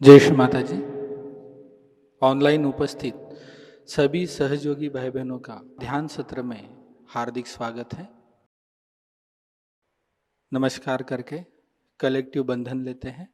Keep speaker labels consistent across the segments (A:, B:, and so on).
A: जय श्री माताजी। ऑनलाइन उपस्थित सभी सहयोगी भाई बहनों का ध्यान सत्र में हार्दिक स्वागत है। नमस्कार करके कलेक्टिव बंधन लेते हैं।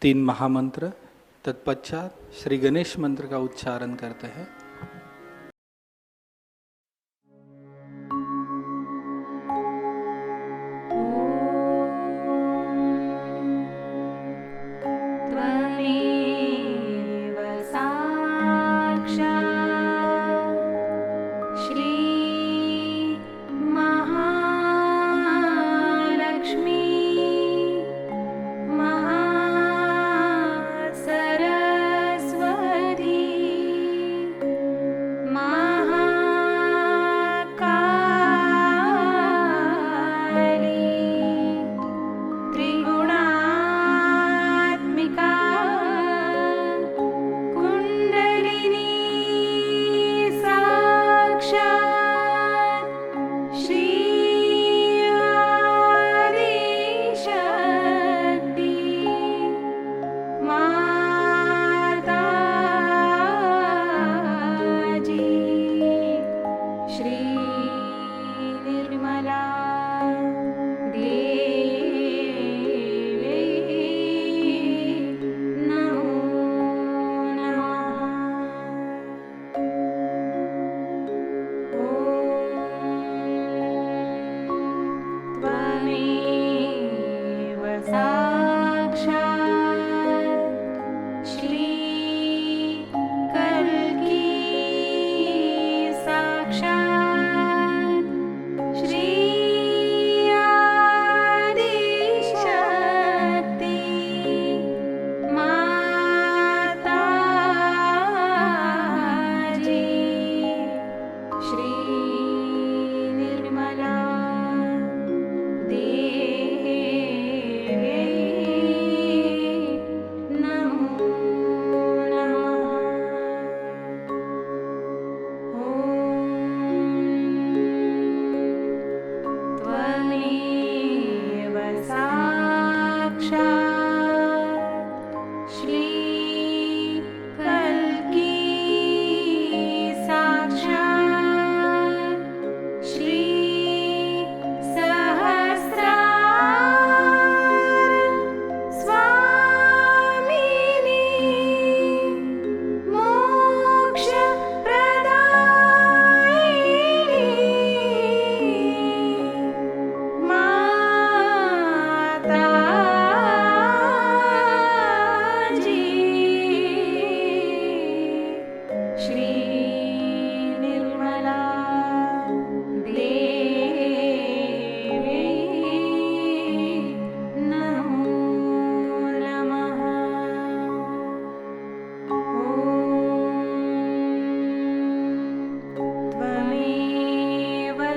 A: तीन महामंत्र तत्पश्चात श्री गणेश मंत्र का उच्चारण करते हैं।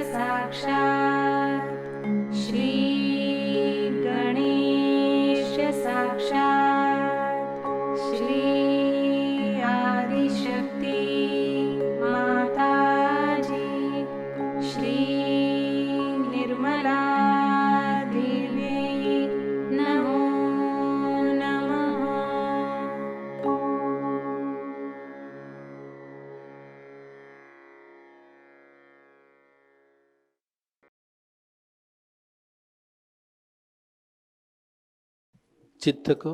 B: साक्षात् श्री गणेश
A: चित्त को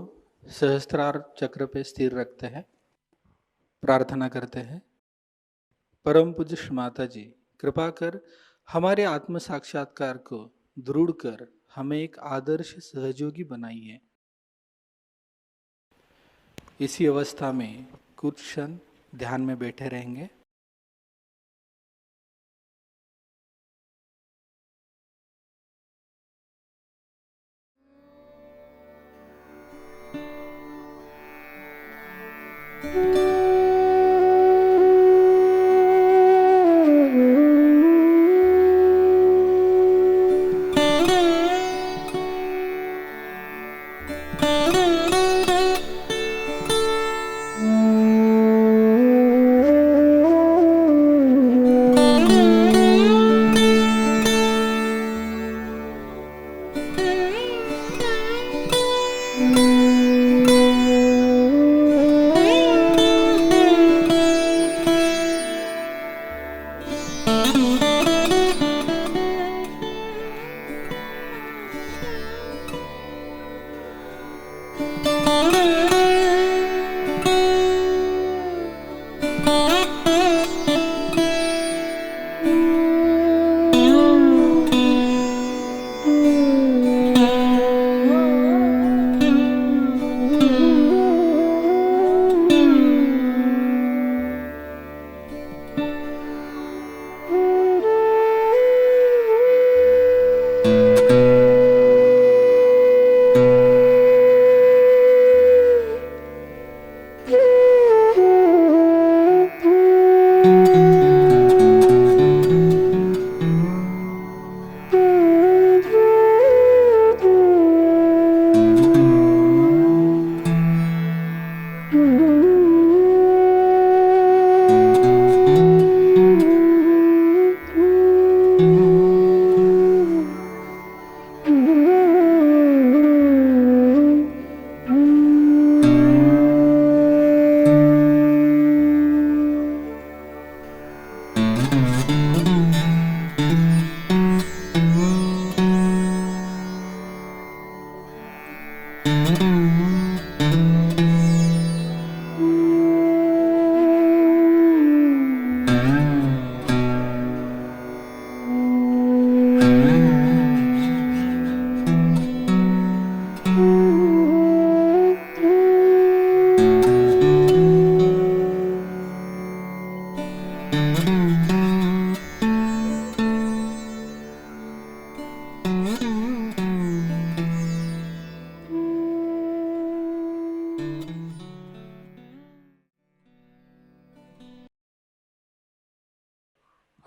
A: सहस्त्रार चक्र पे स्थिर रखते हैं, प्रार्थना करते हैं। परम पूज्य श्री माता जी, कृपा कर हमारे आत्म साक्षात्कार को दृढ़ कर हमें एक आदर्श सहयोगी बनाइए। इसी अवस्था में कुछ क्षण ध्यान में बैठे रहेंगे।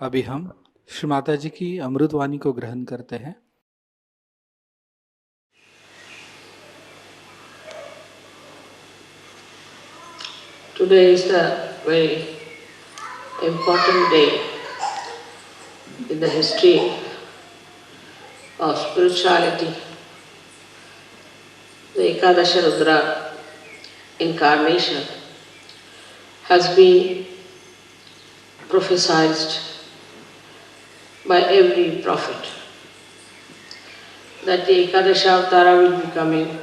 A: अभी हम श्री माता जी की अमृतवाणी को ग्रहण करते हैं।
B: Today is a very important day in the history of spirituality. The Ekadasha Rudra incarnation has been prophesied by every prophet that the Ekadasha Avtara will be coming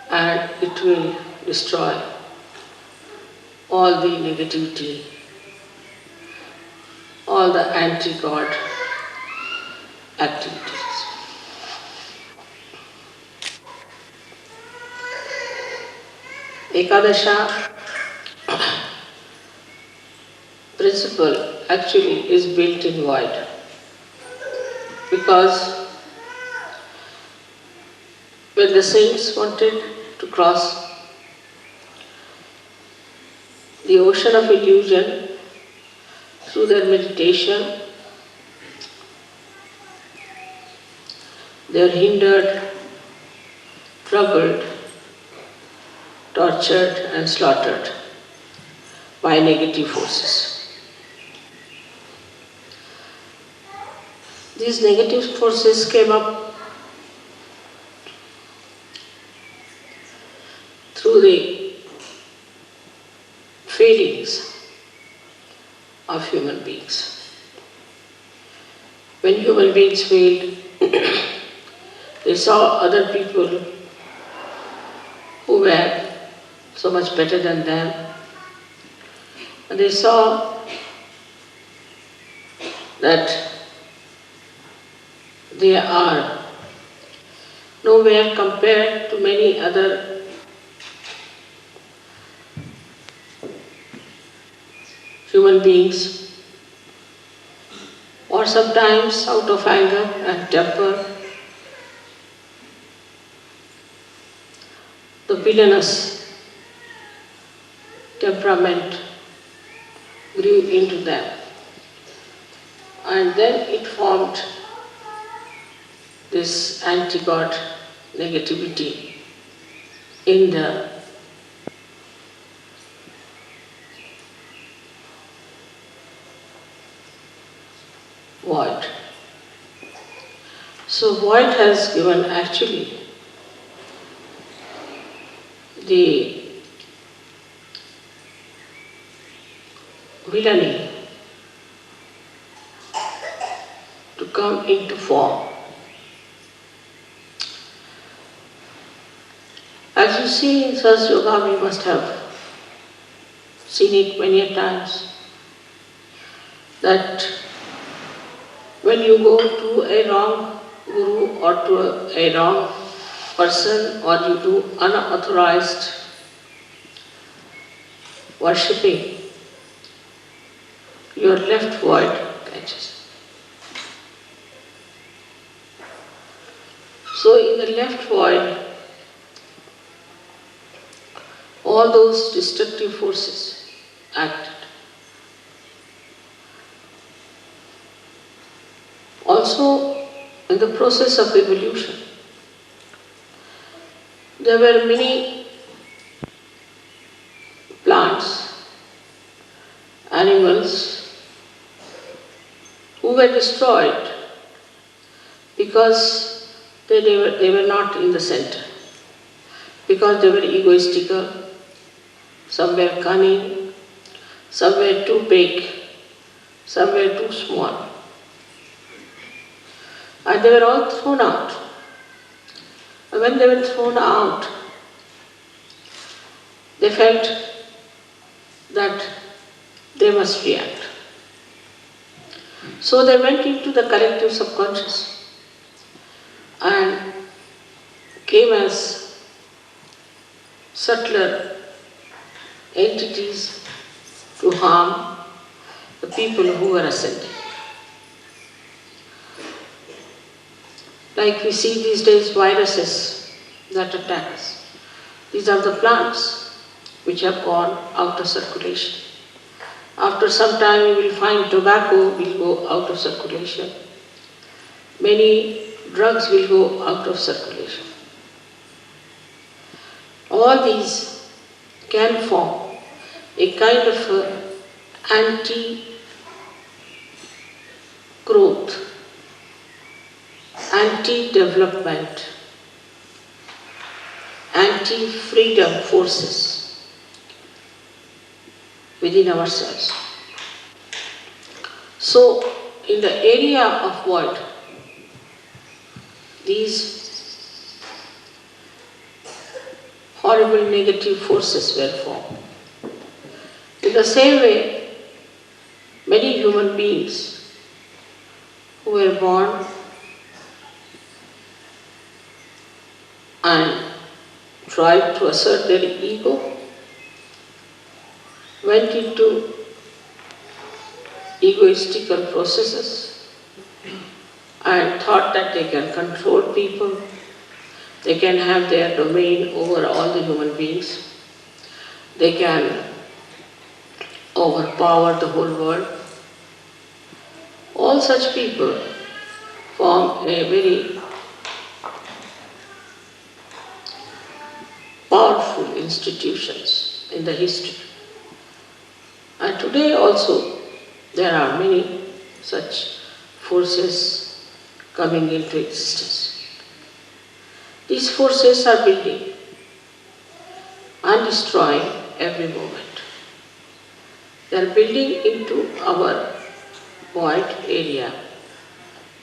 B: and it will destroy all the negativity, all the anti-God activities. Ekadasha principle actually is built in void, because when the saints wanted to cross the ocean of illusion through their meditation, they are hindered, troubled, tortured and slaughtered by negative forces. These negative forces came up through the feelings of human beings. When human beings failed, they saw other people so much better than them. And they saw that they are nowhere compared to many other human beings, or sometimes out of anger and temper, the villainous temperament grew into them. And then it formed this anti-God negativity in the void. So void has given actually the villainy to come into form. As you see in Sahajayoga, we must have seen it many a times, that when you go to a wrong guru or to a wrong person, or you do unauthorized worshipping, your left void catches. So in the left void, all those destructive forces acted. Also, in the process of evolution, there were many plants, animals who were destroyed because they were not in the center, because they were egoistical, some were cunning, some were too big, some were too small. And they were all thrown out. And when they were thrown out, they felt that they must react. So they went into the collective subconscious and came as subtler entities to harm the people who were ascending. Like we see these days viruses that attack us. These are the plants which have gone out of circulation. After some time you will find tobacco will go out of circulation. Many drugs will go out of circulation. All these can form a kind of anti-growth, anti-development, anti-freedom forces within ourselves. So, in the area of void, these horrible negative forces were formed. In the same way, many human beings who were born and tried to assert their ego went into egoistical processes and thought that they can control people, they can have their domain over all the human beings, they can overpower the whole world. All such people form a very powerful institutions in the history. And today also there are many such forces coming into existence. These forces are building and destroying every moment. They are building into our void area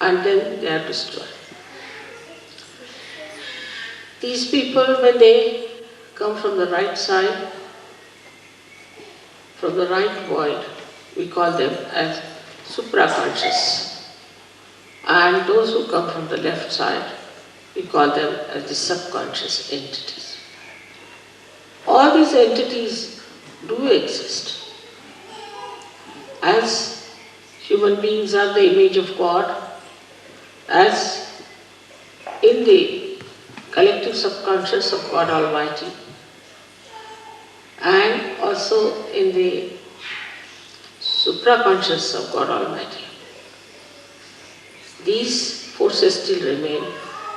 B: and then they are destroyed. These people, when they come from the right side, from the right void, we call them as supraconscious. And those who come from the left side, we call them as the subconscious entities. All these entities do exist. As human beings are the image of God, as in the collective subconscious of God Almighty, and also in the supraconscious of God Almighty. These forces still remain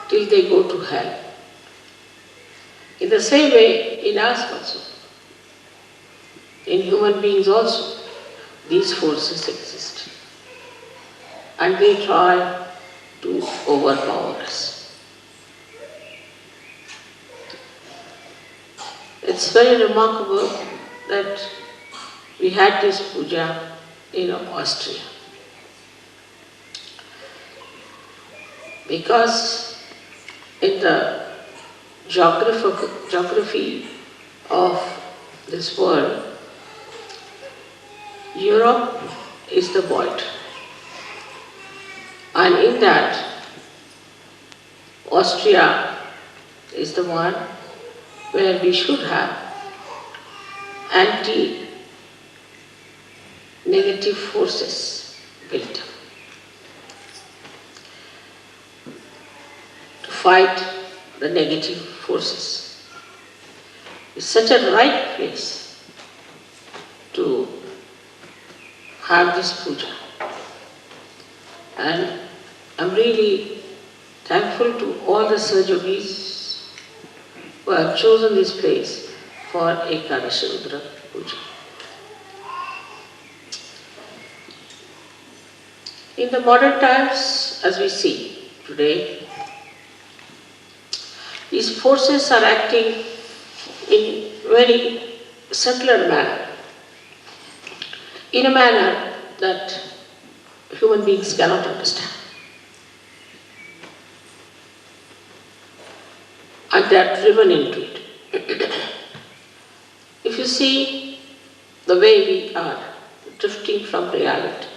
B: till they go to hell. In the same way, in us also, in human beings also, these forces exist. And they try to overpower us. It's very remarkable that we had this puja in Austria. Because in the geography of this world, Europe is the void. And in that, Austria is the one where we should have anti-negative forces built up to fight the negative forces. It's such a right place to have this puja. And I'm really thankful to all the Sahajogis who have chosen this place for Ekadashi Rudra Puja. In the modern times, as we see today, these forces are acting in very subtler manner, in a manner that human beings cannot understand. And they are driven into it. If you see the way we are drifting from reality,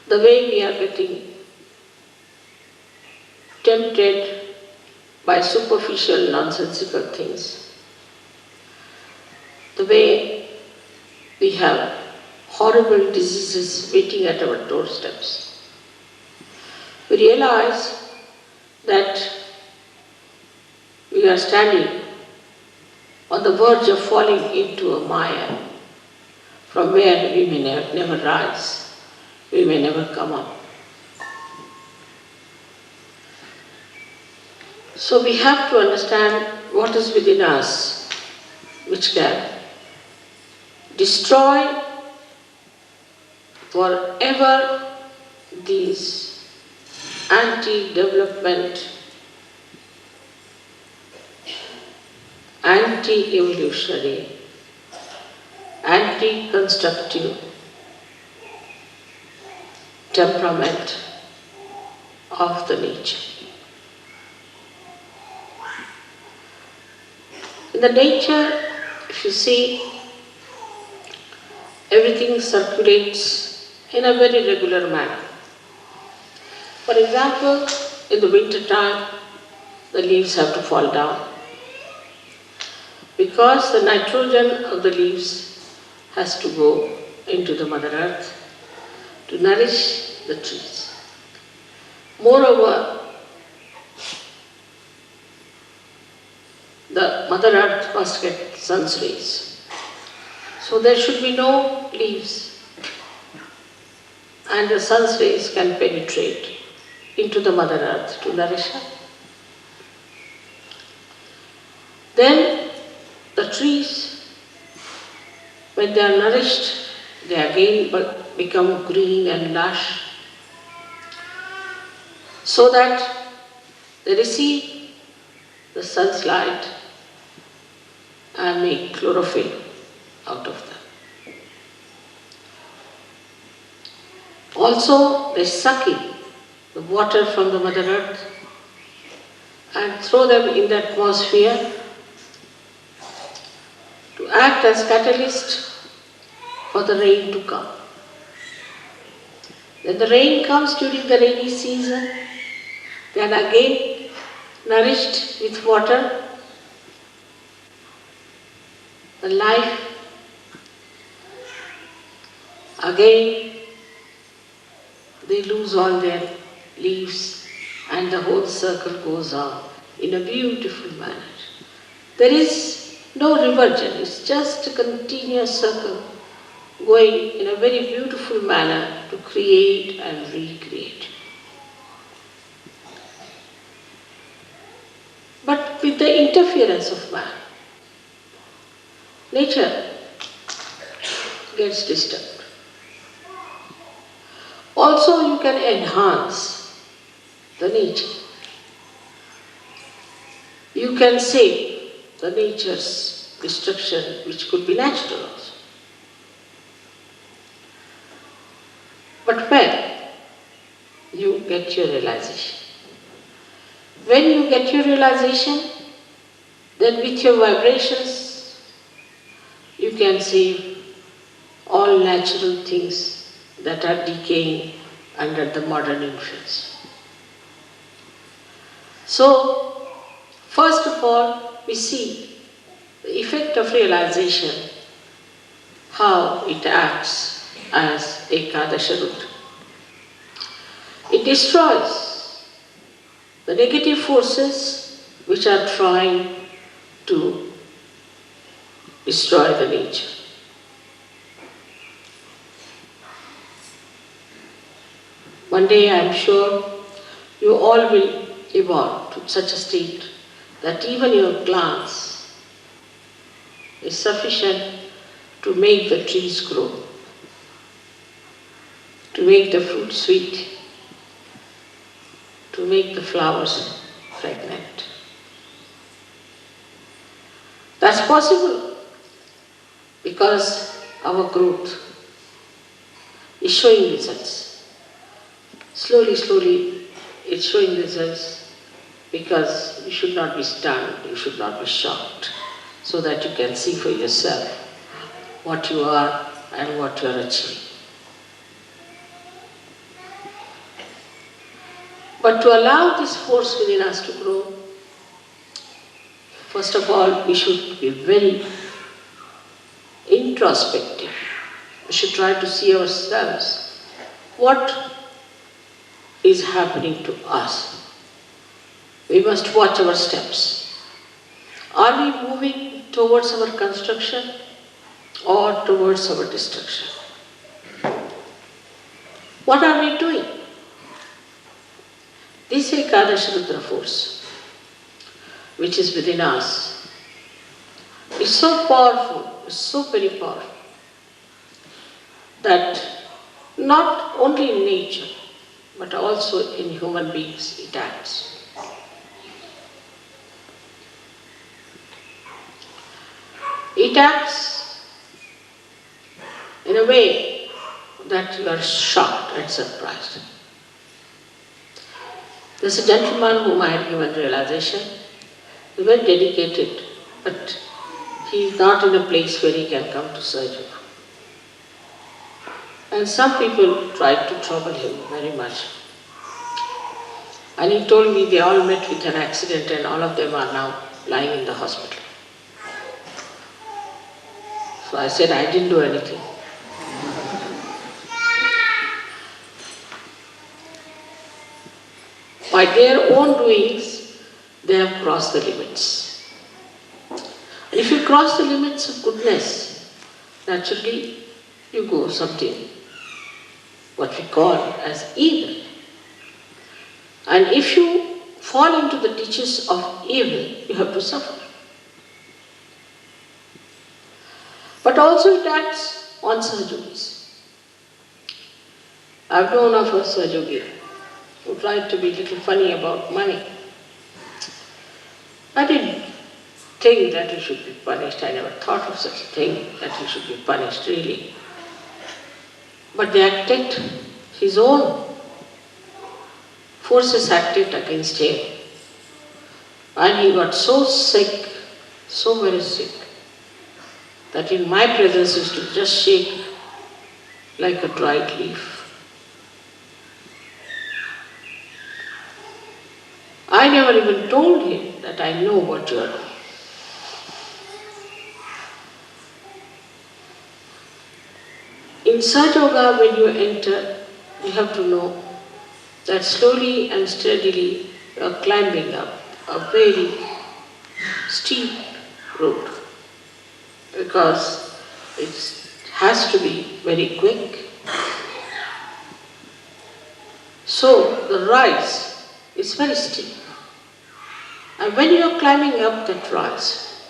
B: the way we are getting tempted by superficial, nonsensical things, the way we have horrible diseases waiting at our doorsteps, we realize that we are standing on the verge of falling into a mire from where we may never rise, we may never come up. So we have to understand what is within us which can destroy forever these anti-development, anti-evolutionary, anti-constructive temperament of the nature. In the nature, if you see, everything circulates in a very regular manner. For example, in the winter time, the leaves have to fall down because the nitrogen of the leaves has to go into the Mother Earth to nourish the trees. Moreover, the Mother Earth must get sun's rays. So there should be no leaves, and the sun's rays can penetrate into the Mother Earth to nourish her. Then the trees, when they are nourished, they again become green and lush, so that they receive the sun's light and make chlorophyll out of them. Also, they suck in the water from the Mother Earth and throw them in the atmosphere act as catalyst for the rain to come. When the rain comes during the rainy season, then again nourished with water, the life again they lose all their leaves and the whole circle goes on in a beautiful manner. There is no reversion, it's just a continuous circle going in a very beautiful manner to create and recreate. But with the interference of man, nature gets disturbed. Also, you can enhance the nature. You can save the nature's destruction, which could be natural also. But when you get your realization, when you get your realization, then with your vibrations, you can save all natural things that are decaying under the modern influence. So, first of all, we see the effect of realization, how it acts as Ekadasha Rudra. It destroys the negative forces which are trying to destroy the nature. One day I am sure you all will evolve to such a state that even your glance is sufficient to make the trees grow, to make the fruit sweet, to make the flowers fragrant. That's possible because our growth is showing results. Slowly, slowly, it's showing results because you should not be stunned, you should not be shocked, so that you can see for yourself what you are and what you are achieving. But to allow this force within us to grow, first of all, we should be very introspective. We should try to see ourselves. What is happening to us? We must watch our steps. Are we moving towards our construction or towards our destruction? What are we doing? This Ekadasha Rudra force, which is within us, is so powerful, is so very powerful, that not only in nature, but also in human beings it acts. It acts in a way that you are shocked and surprised. There's a gentleman whom I had given realization. He's very dedicated, but he is not in a place where he can come to surgery. And some people tried to trouble him very much. And he told me they all met with an accident and all of them are now lying in the hospital. So I said, I didn't do anything. By their own doings, they have crossed the limits. And if you cross the limits of goodness, naturally you go something, what we call as evil. And if you fall into the ditches of evil, you have to suffer. But also it acts on Sahajogis. I've known of a Sahajogi who tried to be a little funny about money. I didn't think that he should be punished. I never thought of such a thing, that he should be punished really. But they acted, his own forces acted against him. And he got so sick, so very sick. that in my presence used to just shake like a dried leaf. I never even told him that I know what you are doing. In Sahajayoga, when you enter, you have to know that slowly and steadily you are climbing up a very steep road, because it has to be very quick. So the rise is very steep. And when you are climbing up that rise,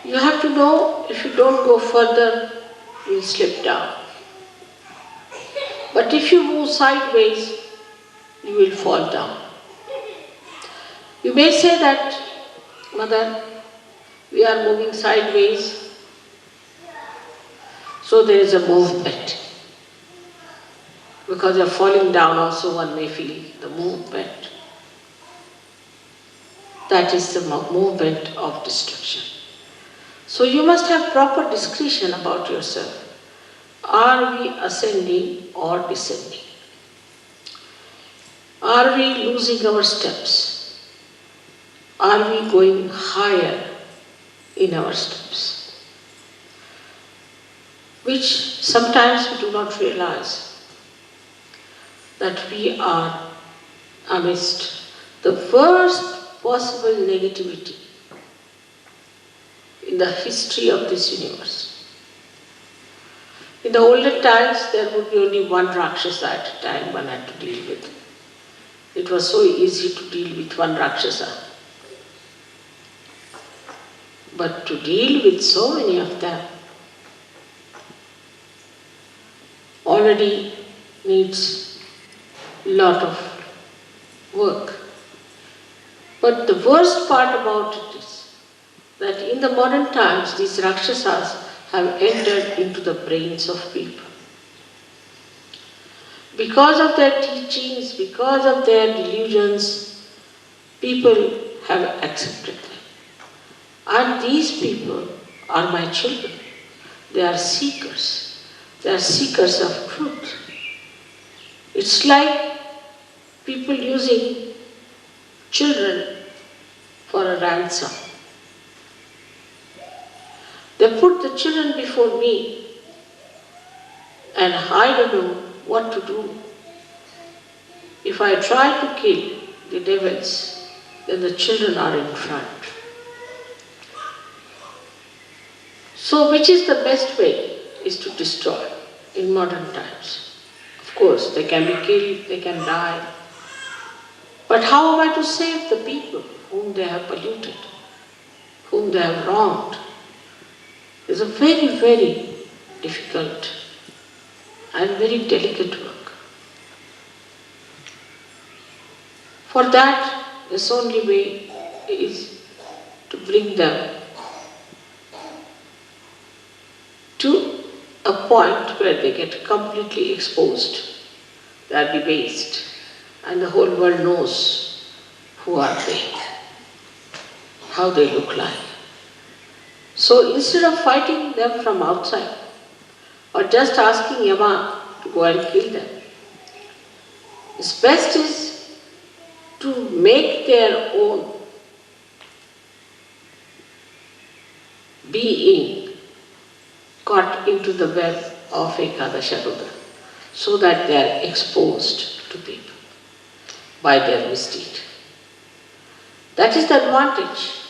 B: you have to know if you don't go further, you will slip down. But if you move sideways, you will fall down. You may say that, Mother, we are moving sideways, so there is a movement. Because you are falling down also, one may feel the movement. That is the movement of destruction. So you must have proper discretion about yourself. Are we ascending or descending? Are we losing our steps? Are we going higher in our steps? Which sometimes we do not realize that we are amidst the worst possible negativity in the history of this universe. In the olden times, there would be only one Rakshasa at a time one had to deal with. It was so easy to deal with one Rakshasa. But to deal with so many of them already needs a lot of work. But the worst part about it is that in the modern times, these Rakshasas have entered into the brains of people. Because of their teachings, because of their delusions, people have accepted them. And these people are my children. They are seekers. They are seekers of truth. It's like people using children for a ransom. They put the children before me, and I don't know what to do. If I try to kill the devils, then the children are in front. So which is the best way is to destroy in modern times. Of course, they can be killed, they can die. But how am I to save the people whom they have polluted, whom they have wronged? It's a very, very difficult and very delicate work. For that, this only way is to bring them to a point where they get completely exposed. They are debased, and the whole world knows who are they, how they look like. So instead of fighting them from outside, or just asking Yama to go and kill them, it's best is to make their own being caught into the web of Ekadasha Rudra, so that they are exposed to people by their misdeed. That is the advantage,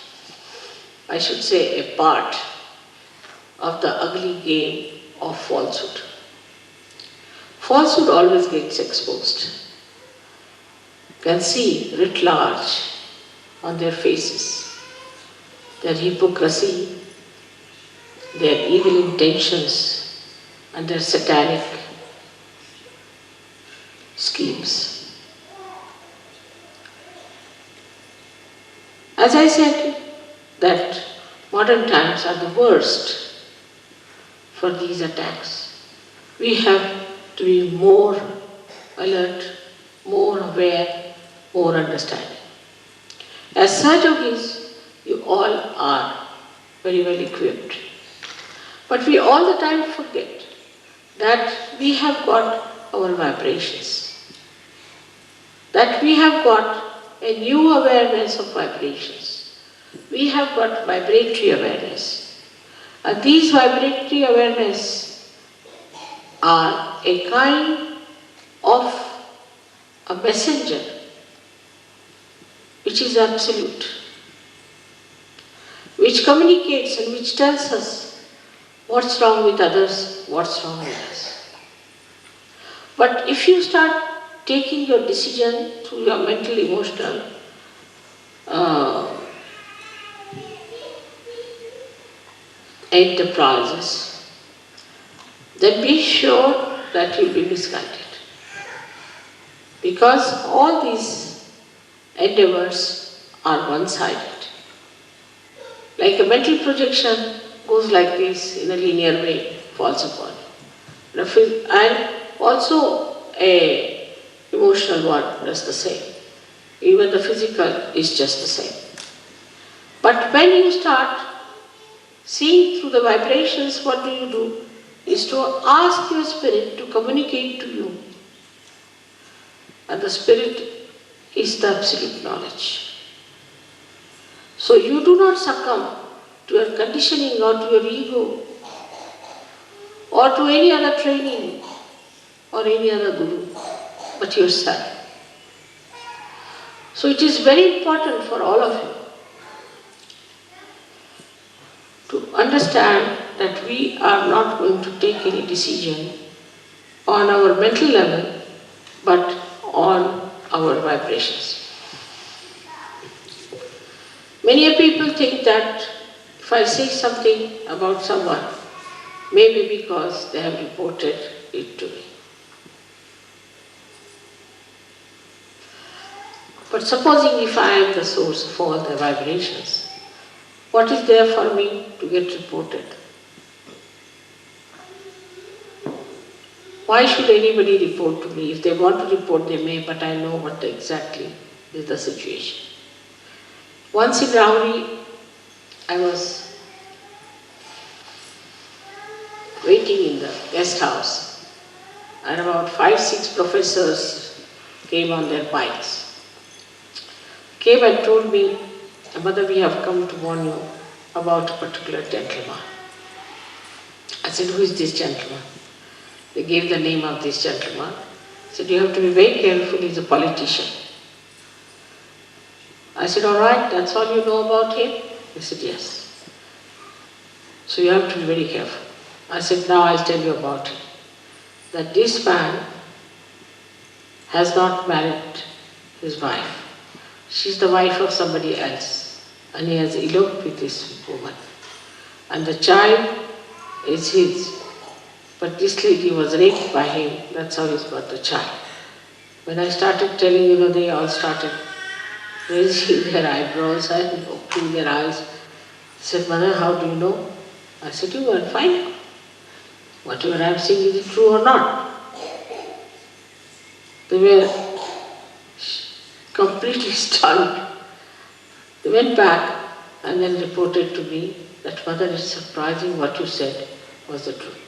B: I should say, a part of the ugly game of falsehood. Falsehood always gets exposed. You can see writ large on their faces their hypocrisy, their evil intentions, and their satanic schemes. As I said, that modern times are the worst for these attacks. We have to be more alert, more aware, more understanding. As Sahajogis, you all are very well equipped But we all the time forget that we have got our vibrations, that we have got a new awareness of vibrations. We have got vibratory awareness. And these vibratory awareness are a kind of a messenger which is absolute, which communicates and which tells us what's wrong with others, what's wrong with us. But if you start taking your decision through your mental, emotional enterprises, then be sure that you'll be misguided. Because all these endeavors are one-sided. Like a mental projection goes like this in a linear way, falls upon. And also a emotional one does the same. Even the physical is just the same. But when you start seeing through the vibrations, what do? Is to ask your spirit to communicate to you. And the spirit is the absolute knowledge. So you do not succumb to your conditioning or to your ego or to any other training or any other guru, but yourself. So it is very important for all of you to understand that we are not going to take any decision on our mental level, but on our vibrations. Many people think that if I say something about someone, maybe because they have reported it to me. But supposing if I am the source of all the vibrations, what is there for me to get reported? Why should anybody report to me? If they want to report, they may, but I know what exactly is the situation. Once in Rauri, I was waiting in the guest house, and about 5-6 professors came on their bikes. Came and told me, "Mother, we have come to warn you about a particular gentleman." I said, "Who is this gentleman?" They gave the name of this gentleman. I said, "You have to be very careful, he's a politician." I said, "All right, that's all you know about him?" They said, "Yes." "So you have to be very careful." I said, "Now I'll tell you about him. That this man has not married his wife. She's the wife of somebody else, and he has eloped with this woman. And the child is his. But this lady was raped by him, that's how he's got the child." When I started telling, they all started raising their eyebrows and opening their eyes. They said, "Mother, how do you know?" I said, "You go and find out. Whatever I'm saying, is it true or not?" They were completely stunned. They went back and then reported to me that, "Mother, it's surprising what you said was the truth."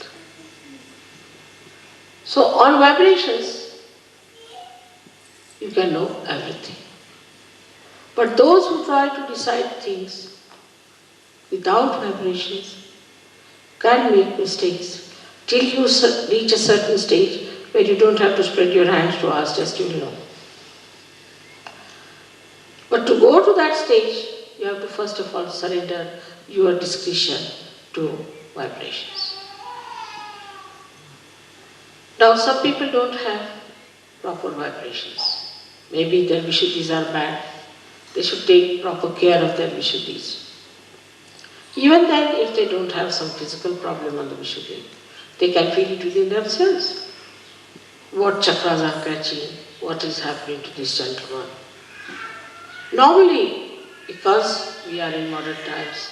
B: So on vibrations, you can know everything. But those who try to decide things without vibrations can make mistakes till you reach a certain stage where you don't have to spread your hands to ask, just you'll know. But to go to that stage, you have to first of all surrender your discretion to vibrations. Now some people don't have proper vibrations. Maybe their Vishuddhis are bad. They should take proper care of their Vishuddhis. Even then, if they don't have some physical problem on the Vishuddhi, they can feel it within themselves. What chakras are catching, what is happening to this gentleman. Normally, because we are in modern times,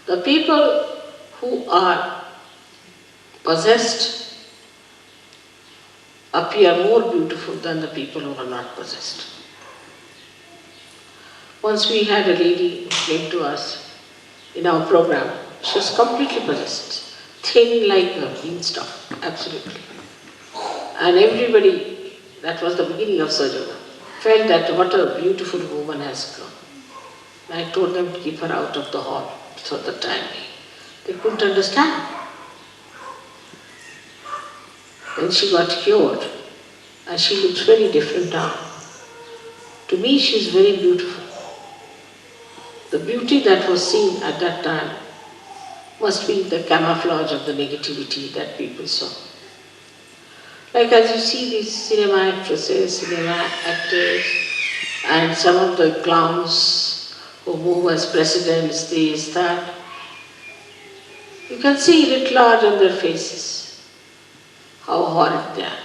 B: the people who are possessed appear more beautiful than the people who are not possessed. Once we had a lady who came to us in our program. She was completely possessed. thin like a beanstalk, absolutely. And everybody, that was the beginning of Sahajayoga, felt that what a beautiful woman has come. And I told them to keep her out of the hall for the time being. They couldn't understand. Then she got cured, and she looks very different now. To me, she is very beautiful. The beauty that was seen at that time must be the camouflage of the negativity that people saw. Like as you see these cinema actresses, cinema actors, and some of the clowns who move as presidents, this, that, you can see writ large on their faces how horrid they are.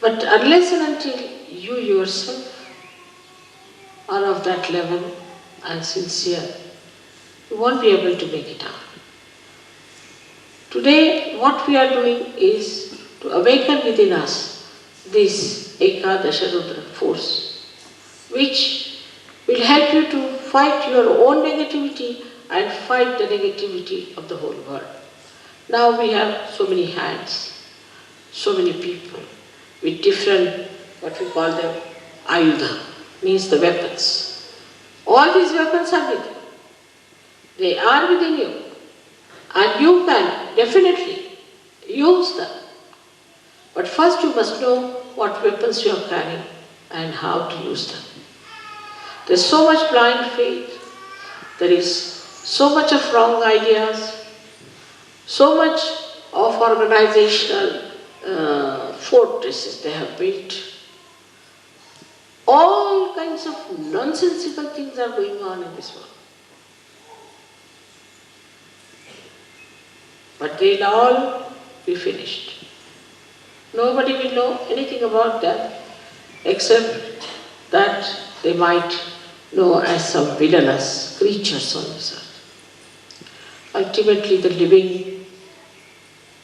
B: But unless and until you yourself are of that level and sincere, you won't be able to make it out. Today, what we are doing is to awaken within us this Ekadasha Rudra force, which will help you to fight your own negativity and fight the negativity of the whole world. Now we have so many hands, so many people with different, what we call them, ayudha, means the weapons. All these weapons are with you. They are within you. And you can definitely use them. But first you must know what weapons you are carrying and how to use them. There is so much blind faith. There is so much of wrong ideas, so much of organizational fortresses they have built. All kinds of nonsensical things are going on in this world. But they'll all be finished. Nobody will know anything about them except that they might know as some villainous creatures on this earth. Ultimately, the living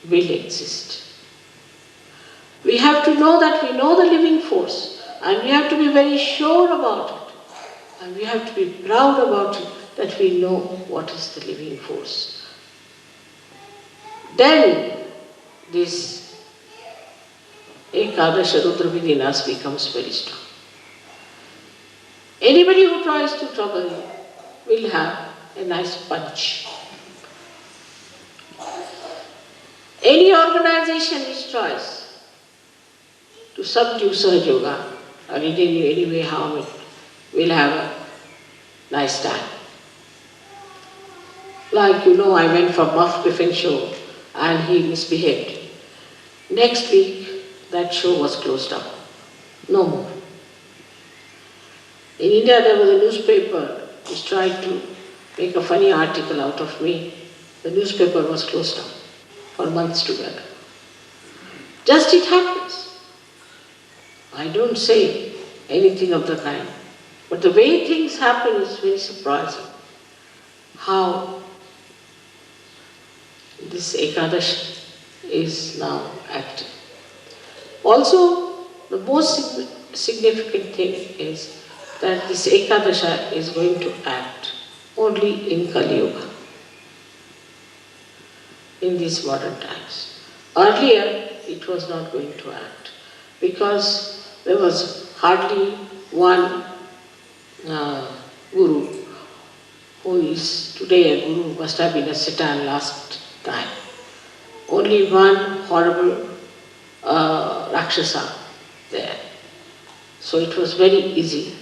B: will exist. We have to know that we know the living force, and we have to be very sure about it. And we have to be proud about it, that we know what is the living force. Then this Ekadasha Rudra within us becomes very strong. Anybody who tries to trouble you will have a nice punch. Any organization which tries to subdue Sahajayoga or in any way harm it will have a nice time. Like I went for Muff Griffin show and he misbehaved. Next week, that show was closed up. No more. In India, there was a newspaper which tried to make a funny article out of me. The newspaper was closed down for months together. Just it happens. I don't say anything of the kind. But the way things happen is very surprising. How this Ekadash is now active. Also, the most significant thing is that this Ekadasha is going to act only in Kali Yuga, in these modern times. Earlier, it was not going to act because there was hardly one guru who is today a guru, must have been a Satan last time. Only one horrible Rakshasa there. So it was very easy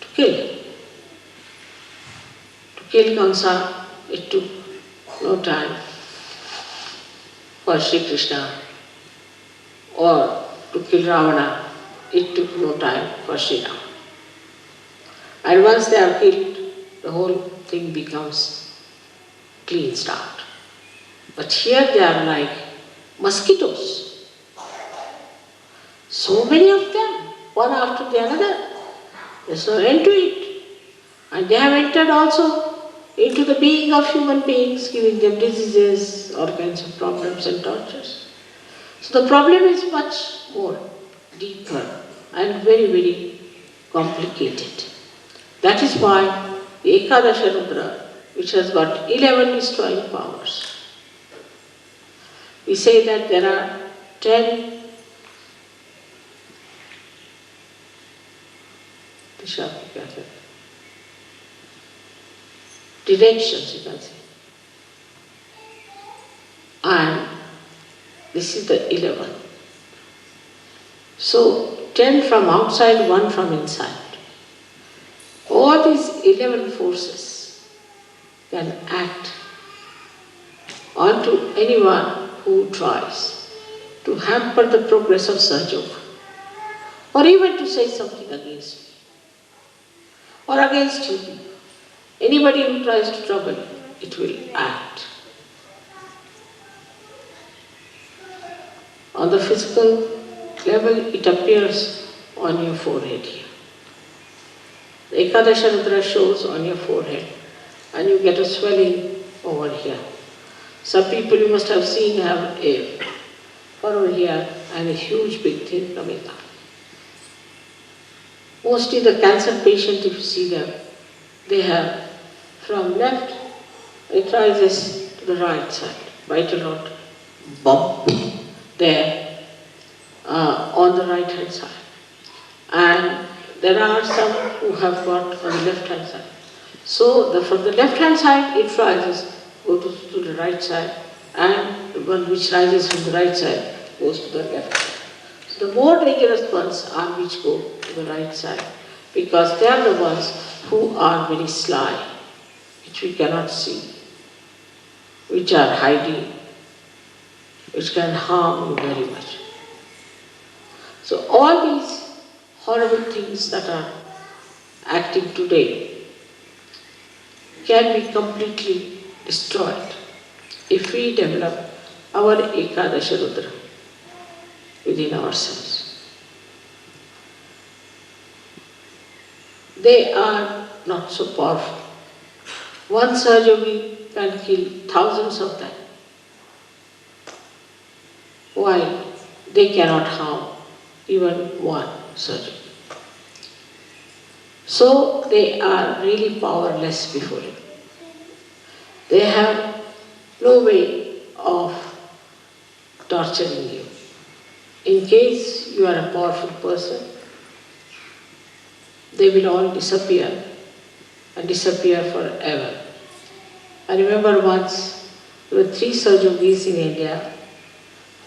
B: to kill him. To kill Kamsa, it took no time for Shri Krishna, or to kill Ravana, it took no time for Shri Rama. And once they are killed, the whole thing becomes clean start. But here they are like mosquitoes. So many of them, one after the other. There's no end to it. And they have entered also into the being of human beings, giving them diseases, all kinds of problems and tortures. So the problem is much more deeper and very, very complicated. That is why the Ekadasha Rudra, which has got 11 destroying powers, We say that there are 10 directions, you can say. And this is the 11th. So 10 from outside, 1 from inside. All these 11 forces can act onto anyone who tries to hamper the progress of Sahajayoga, or even to say something against me, or against you. Anybody who tries to trouble you, it will act. On the physical level, it appears on your forehead here. The Ekadasha Rudra shows on your forehead, and you get a swelling over here. Some people you must have seen have a furrow here and a huge big thing coming up. Mostly the cancer patient, if you see them, they have from left, it rises to the right side, quite a lot, bump there on the right hand side. And there are some who have got on the left hand side. So from the left hand side it rises, goes to the right side, and the one which rises from the right side goes to the left side. So the more dangerous ones are which go to the right side, because they are the ones who are very sly, which we cannot see, which are hiding, which can harm you very much. So all these horrible things that are acting today can be completely destroyed if we develop our Ekadasha Rudra within ourselves. They are not so powerful. One Sahajayogi can kill thousands of them, while they cannot harm even one Sahajayogi. So they are really powerless before him. They have no way of torturing you. In case you are a powerful person, they will all disappear and disappear forever. I remember once there were 3 Sahajogis in India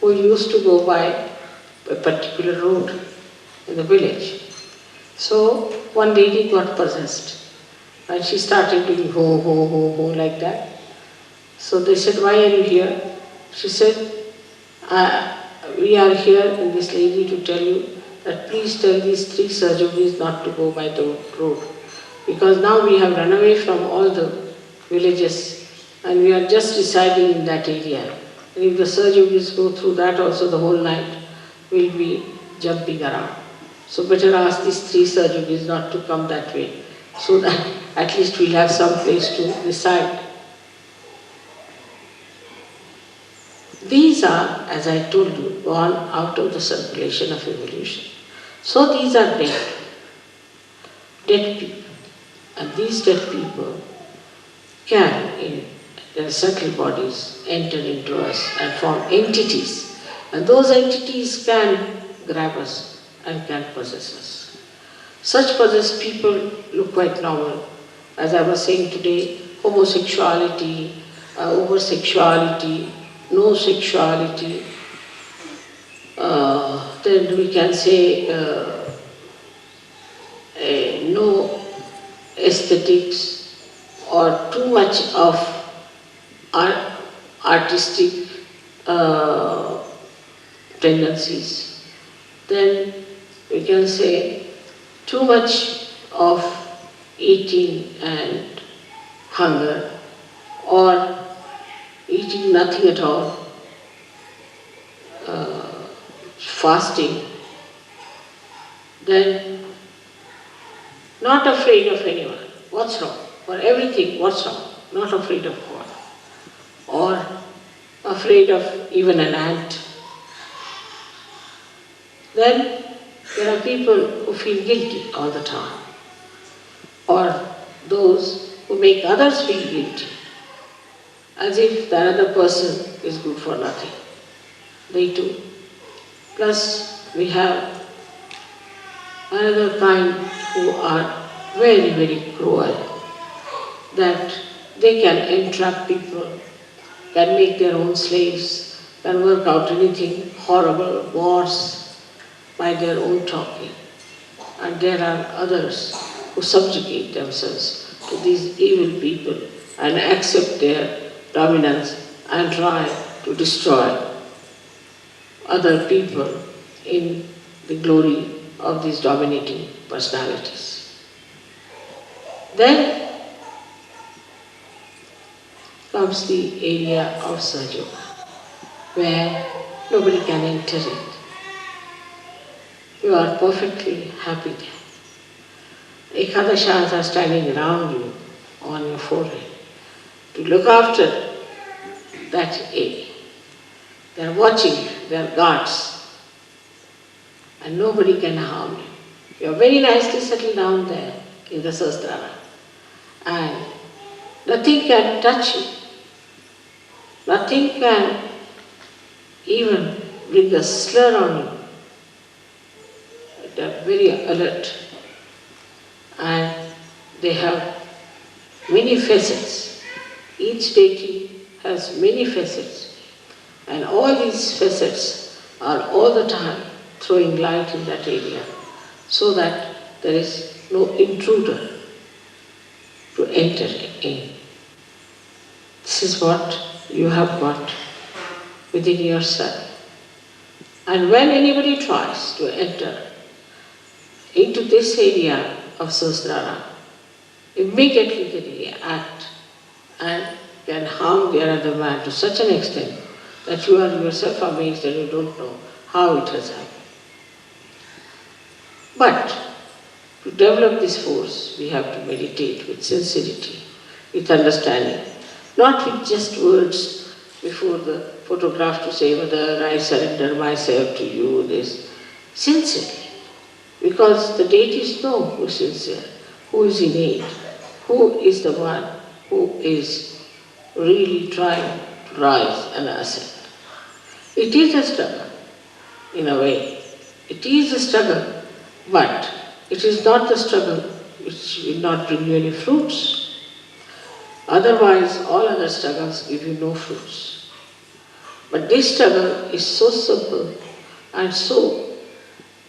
B: who used to go by a particular road in the village. So one lady got possessed and she started doing ho, ho, ho, ho like that. So they said, "Why are you here?" She said, "We are here in this lady to tell you that please tell these 3 Sahajogis not to go by the road. Because now we have run away from all the villages and we are just residing in that area. And if the Sahajogis go through that also, the whole night will be jumping around. So better ask these 3 Sahajogis not to come that way, so that at least we'll have some place to reside." These are, as I told you, gone out of the circulation of evolution. So these are dead people. And these dead people can, in their subtle bodies, enter into us and form entities. And those entities can grab us and can possess us. Such possessed people look quite normal. As I was saying today, homosexuality, over-sexuality, no sexuality, then we can say no aesthetics or too much of artistic tendencies. Then we can say too much of eating and hunger, or eating nothing at all, fasting, then not afraid of anyone. What's wrong? For everything, what's wrong? Not afraid of God. Or afraid of even an ant. Then there are people who feel guilty all the time. Or those who make others feel guilty, as if the other person is good for nothing. they too. Plus we have another kind who are very, very cruel, that they can entrap people, can make their own slaves, can work out anything horrible, wars by their own talking. And there are others who subjugate themselves to these evil people and accept their dominance and try to destroy other people in the glory of these dominating personalities. Then comes the area of Sahajayoga, where nobody can enter it. You are perfectly happy there. Ekadashas are standing around you on your forehead to look after that area. They are watching, they are guards, and nobody can harm you. You are very nicely settled down there in the Sahasrara, and nothing can touch you. Nothing can even bring a slur on you. They are very alert, and they have many facets. Each deity has many facets, and all these facets are all the time throwing light in that area so that there is no intruder to enter in. This is what you have got within yourself. And when anybody tries to enter into this area of Sahasrara, immediately they react and can harm the other man to such an extent that you are yourself amazed and you don't know how it has happened. But to develop this force, we have to meditate with sincerity, with understanding, not with just words before the photograph to say, Mother, I surrender myself to you, this. Sincerely. Because the deities know who is sincere, who is innate, who is the one who is really trying to rise and ascend. It is a struggle, in a way. It is a struggle, but it is not the struggle which will not bring you any fruits. Otherwise, all other struggles give you no fruits. But this struggle is so simple and so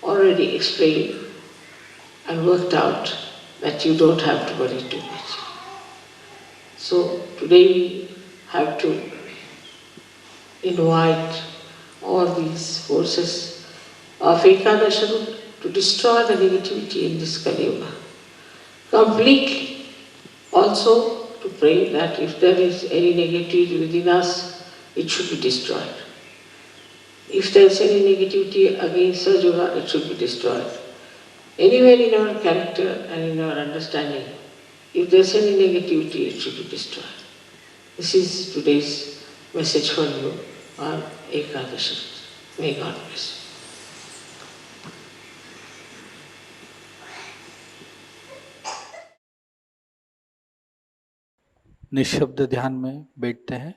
B: already explained and worked out that you don't have to worry too much. So today we have to invite all these forces of Ekadasha to destroy the negativity in this Kali Yuga completely. Also to pray that if there is any negativity within us, it should be destroyed. If there is any negativity against Sahajayoga, it should be destroyed. Anywhere in our character and in our understanding, if there is any negativity, it should be destroyed. This is today's message for you on Ekadashi. May God bless you.
A: निःशब्द ध्यान में बैठते हैं।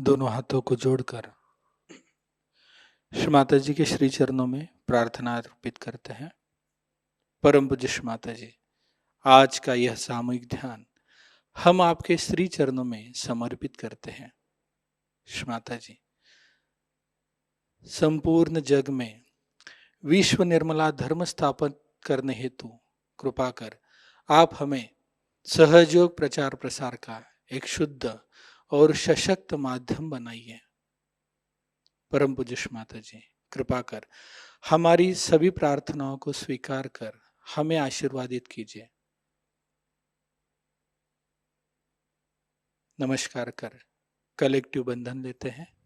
A: दोनों हाथों को जोड़कर श्री माता जी के श्री चरणों में प्रार्थना अर्पित करते हैं। परम पूज्य श्री माता जी, आज का यह सामूहिक ध्यान हम आपके श्री चरणों में समर्पित करते हैं। श्री माता जी, संपूर्ण जग में विश्व निर्मला धर्म स्थापन करने हेतु कृपा कर आप हमें सहयोग प्रचार प्रसार का एक शुद्ध और सशक्त माध्यम बनाइए। परम पूज्य श्री माता जी, कृपा कर हमारी सभी प्रार्थनाओं को स्वीकार कर हमें आशीर्वादित कीजिए। नमस्कार कर कलेक्टिव बंधन लेते हैं।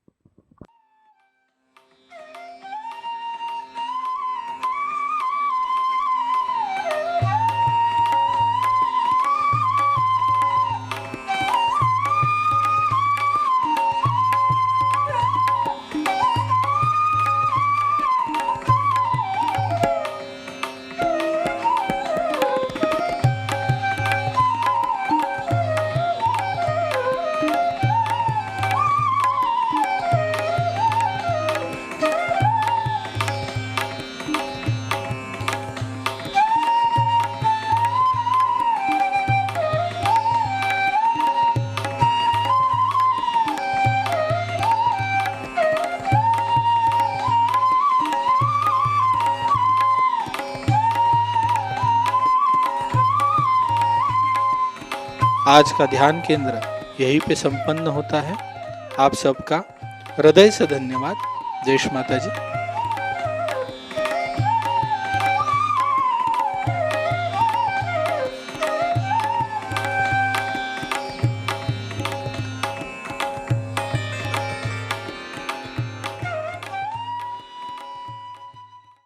A: आज का ध्यान केंद्र यहीं पे संपन्न होता है। आप सबका हृदय से धन्यवाद। जय श्री माता जी।